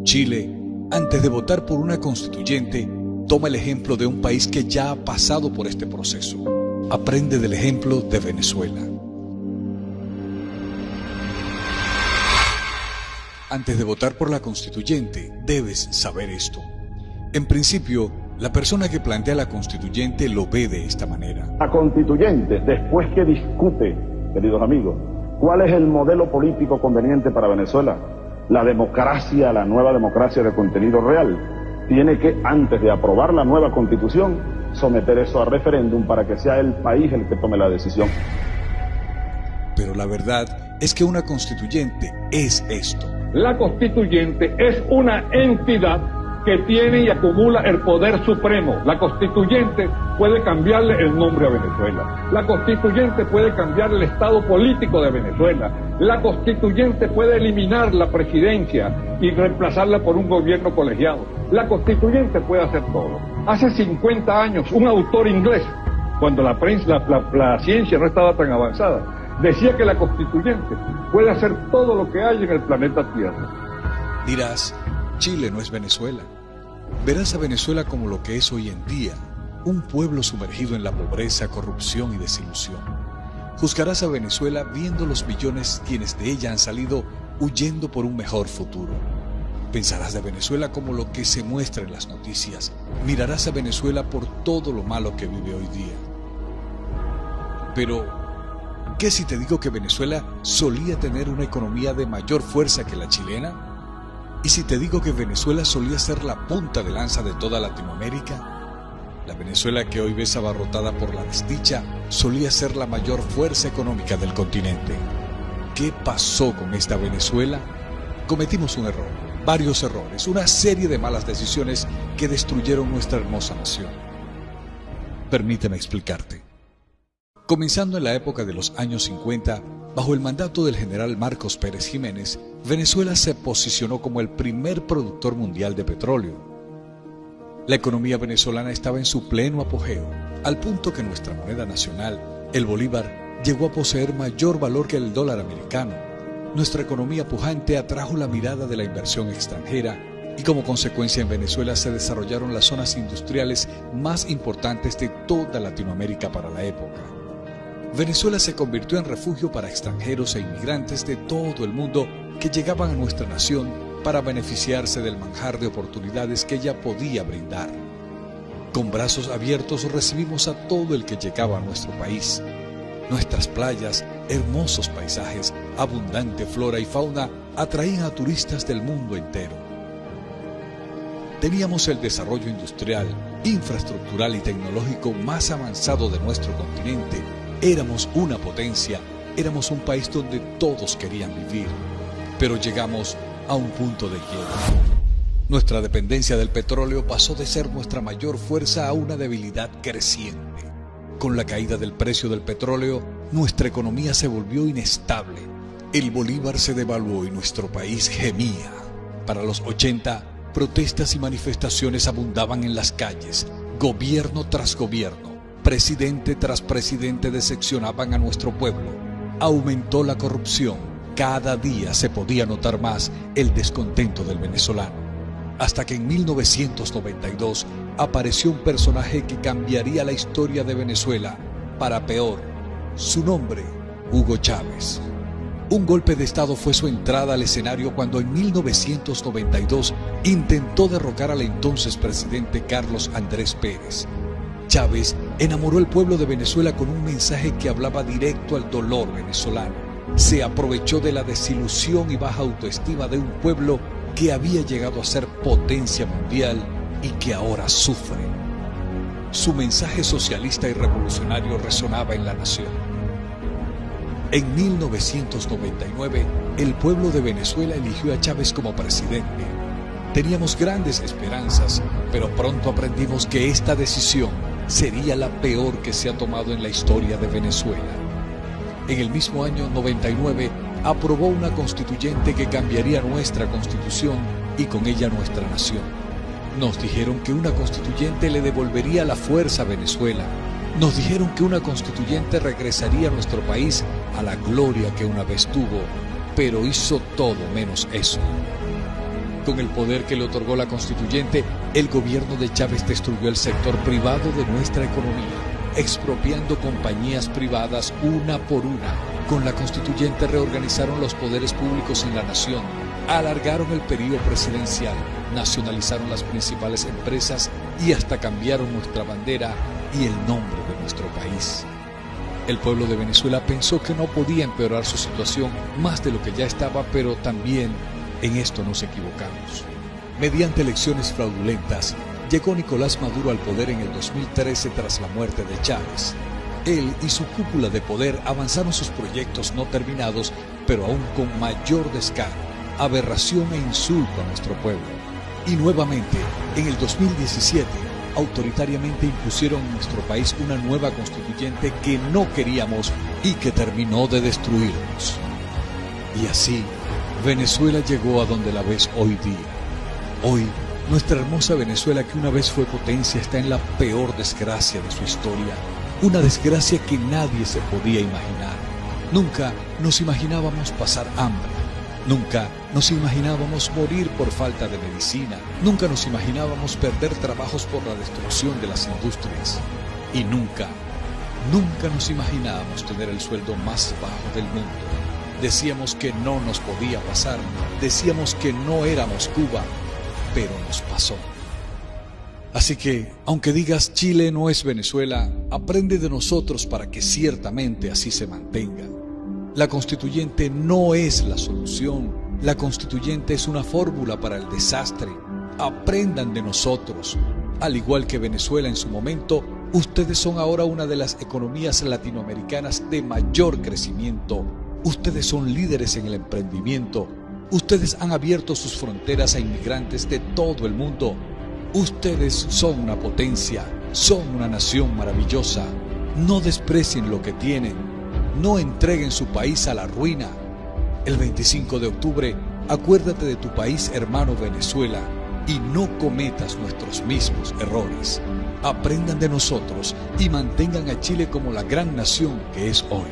Chile, antes de votar por una constituyente, toma el ejemplo de un país que ya ha pasado por este proceso. Aprende del ejemplo de Venezuela. Antes de votar por la constituyente, debes saber esto. En principio, la persona que plantea la constituyente lo ve de esta manera. La constituyente, después que discute, queridos amigos, cuál es el modelo político conveniente para Venezuela, la democracia, la nueva democracia de contenido real, tiene que, antes de aprobar la nueva constitución, someter eso a referéndum para que sea el país el que tome la decisión. Pero la verdad es que una constituyente es esto. La constituyente es una entidad que tiene y acumula el poder supremo. La constituyente puede cambiarle el nombre a Venezuela. La constituyente puede cambiar el estado político de Venezuela. La constituyente puede eliminar la presidencia y reemplazarla por un gobierno colegiado. La constituyente puede hacer todo. Hace 50 años, un autor inglés, cuando la ciencia no estaba tan avanzada, decía que la constituyente puede hacer todo lo que hay en el planeta Tierra. Dirás, Chile no es Venezuela. Verás a Venezuela como lo que es hoy en día, un pueblo sumergido en la pobreza, corrupción y desilusión. Juzgarás a Venezuela viendo los millones quienes de ella han salido huyendo por un mejor futuro. Pensarás de Venezuela como lo que se muestra en las noticias. Mirarás a Venezuela por todo lo malo que vive hoy día. Pero, ¿qué si te digo que Venezuela solía tener una economía de mayor fuerza que la chilena? ¿Y si te digo que Venezuela solía ser la punta de lanza de toda Latinoamérica? La Venezuela que hoy ves abarrotada por la desdicha solía ser la mayor fuerza económica del continente. ¿Qué pasó con esta Venezuela? Cometimos un error, varios errores, una serie de malas decisiones que destruyeron nuestra hermosa nación. Permíteme explicarte. Comenzando en la época de los años 50, bajo el mandato del general Marcos Pérez Jiménez, Venezuela se posicionó como el primer productor mundial de petróleo. La economía venezolana estaba en su pleno apogeo, al punto que nuestra moneda nacional, el bolívar, llegó a poseer mayor valor que el dólar americano. Nuestra economía pujante atrajo la mirada de la inversión extranjera y como consecuencia en Venezuela se desarrollaron las zonas industriales más importantes de toda Latinoamérica para la época. Venezuela se convirtió en refugio para extranjeros e inmigrantes de todo el mundo que llegaban a nuestra nación para beneficiarse del manjar de oportunidades que ella podía brindar. Con brazos abiertos recibimos a todo el que llegaba a nuestro país. Nuestras playas, hermosos paisajes, abundante flora y fauna atraían a turistas del mundo entero. Teníamos el desarrollo industrial, infraestructural y tecnológico más avanzado de nuestro continente. Éramos una potencia, éramos un país donde todos querían vivir, pero llegamos a un punto de quiebre. Nuestra dependencia del petróleo pasó de ser nuestra mayor fuerza a una debilidad creciente. Con la caída del precio del petróleo, nuestra economía se volvió inestable. El bolívar se devaluó y nuestro país gemía. Para los 80, protestas y manifestaciones abundaban en las calles, gobierno tras gobierno. Presidente tras presidente decepcionaban a nuestro pueblo. Aumentó la corrupción. Cada día se podía notar más el descontento del venezolano. Hasta que en 1992 apareció un personaje que cambiaría la historia de Venezuela para peor. Su nombre, Hugo Chávez. Un golpe de Estado fue su entrada al escenario cuando en 1992 intentó derrocar al entonces presidente Carlos Andrés Pérez. Chávez enamoró al pueblo de Venezuela con un mensaje que hablaba directo al dolor venezolano. Se aprovechó de la desilusión y baja autoestima de un pueblo que había llegado a ser potencia mundial y que ahora sufre. Su mensaje socialista y revolucionario resonaba en la nación. En 1999, el pueblo de Venezuela eligió a Chávez como presidente. Teníamos grandes esperanzas, pero pronto aprendimos que esta decisión sería la peor que se ha tomado en la historia de Venezuela. En el mismo año 99, aprobó una constituyente que cambiaría nuestra constitución y con ella nuestra nación. Nos dijeron que una constituyente le devolvería la fuerza a Venezuela. Nos dijeron que una constituyente regresaría a nuestro país a la gloria que una vez tuvo, pero hizo todo menos eso. Con el poder que le otorgó la Constituyente, el gobierno de Chávez destruyó el sector privado de nuestra economía, expropiando compañías privadas una por una. Con la Constituyente reorganizaron los poderes públicos en la nación, alargaron el periodo presidencial, nacionalizaron las principales empresas y hasta cambiaron nuestra bandera y el nombre de nuestro país. El pueblo de Venezuela pensó que no podía empeorar su situación más de lo que ya estaba, pero también en esto nos equivocamos. Mediante elecciones fraudulentas, llegó Nicolás Maduro al poder en el 2013 tras la muerte de Chávez. Él y su cúpula de poder avanzaron sus proyectos no terminados, pero aún con mayor descaro, aberración e insulto a nuestro pueblo. Y nuevamente, en el 2017, autoritariamente impusieron en nuestro país una nueva constituyente que no queríamos y que terminó de destruirnos. Y así, Venezuela llegó a donde la ves hoy día. Hoy, nuestra hermosa Venezuela, que una vez fue potencia, está en la peor desgracia de su historia. Una desgracia que nadie se podía imaginar. Nunca nos imaginábamos pasar hambre. Nunca nos imaginábamos morir por falta de medicina. Nunca nos imaginábamos perder trabajos por la destrucción de las industrias. Y nunca nos imaginábamos tener el sueldo más bajo del mundo. Decíamos que no nos podía pasar, decíamos que no éramos Cuba, pero nos pasó. Así que, aunque digas Chile no es Venezuela, aprende de nosotros para que ciertamente así se mantenga. La constituyente no es la solución, la constituyente es una fórmula para el desastre. Aprendan de nosotros. Al igual que Venezuela en su momento, ustedes son ahora una de las economías latinoamericanas de mayor crecimiento. Ustedes son líderes en el emprendimiento. Ustedes han abierto sus fronteras a inmigrantes de todo el mundo. Ustedes son una potencia, son una nación maravillosa. No desprecien lo que tienen. No entreguen su país a la ruina. El 25 de octubre, acuérdate de tu país hermano Venezuela y no cometas nuestros mismos errores. Aprendan de nosotros y mantengan a Chile como la gran nación que es hoy.